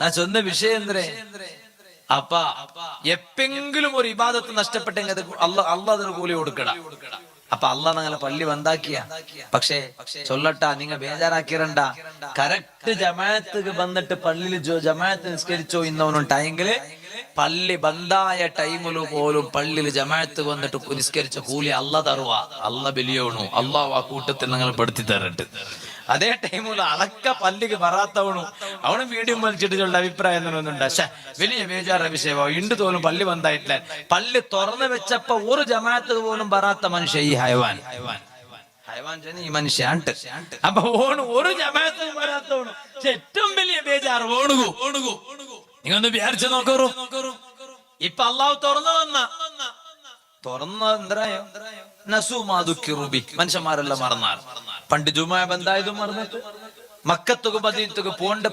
ഞാൻ ചൊന്ന വിഷയം എന്തേ അപ്പ എപ്പെങ്കിലും ഒരു ഇബാദത്ത് നഷ്ടപ്പെട്ടെങ്കിൽ അത് അള്ളാഹ് അതിന് കൂലി കൊടുക്കട. അപ്പൊ അള്ളാഹ് നിങ്ങളെ പള്ളി ബന്ധാക്കിയ. പക്ഷേ ചൊല്ലട്ട നിങ്ങൾ ബേജാറാക്കിരണ്ട. കറക്റ്റ് ജമാഅത്ത് വന്നിട്ട് പള്ളിയിൽ ജമാഅത്ത് നിസ്കരിച്ചോ ഇന്നവനുണ്ടായെങ്കില് പള്ളി ബന്ധായ ടൈമില് പോലും പള്ളിയിൽ ജമാഅത്ത് വന്നിട്ട് നിസ്കരിച്ച കൂലി അള്ളാഹ് തരുക. അള്ളാഹ് ബലിയോണു. അള്ളാഹ് ആ കൂട്ടത്തിൽ നിങ്ങൾ പെടുത്തി തരട്ട്. അതേ ടൈമിൽ അടക്ക പള്ളിക്ക് വരാത്തവണു അവനും വീഡിയോ വലിച്ചിട്ടുള്ള അഭിപ്രായം ഒന്നുണ്ട്. പക്ഷെ വലിയ ബേജാറ വിഷയമാണ്. ഇണ്ട് തോലും പള്ളി ബന്ധായിട്ടില്ല. പള്ളി തുറന്നു വെച്ചപ്പോ ഒരു ജമാഅത്ത് പോലും വരാത്ത മനുഷ്യ ഈ ഹൈവാൻ ഈ മനുഷ്യ. അപ്പൊ ഓണു ഒരു ജമാഅത്തും വരാത്തോണു. ഏറ്റവും വലിയ ബേജാറ് ഓണുകു. നിങ്ങളൊന്ന് വിചാരിച്ചു നോക്കൂ. ഇപ്പൊ അള്ളാഹു തുറന്ന എന്തരായോ നസുമാതുക്കിറുബി. മനുഷ്യന്മാരെല്ലാം മറന്നാർ. പണ്ട് ജുമാ ബന്ധായതും മറന്നിട്ട് മക്കത്തുക്ക് മദീനത്തുക്ക് പോണ്ട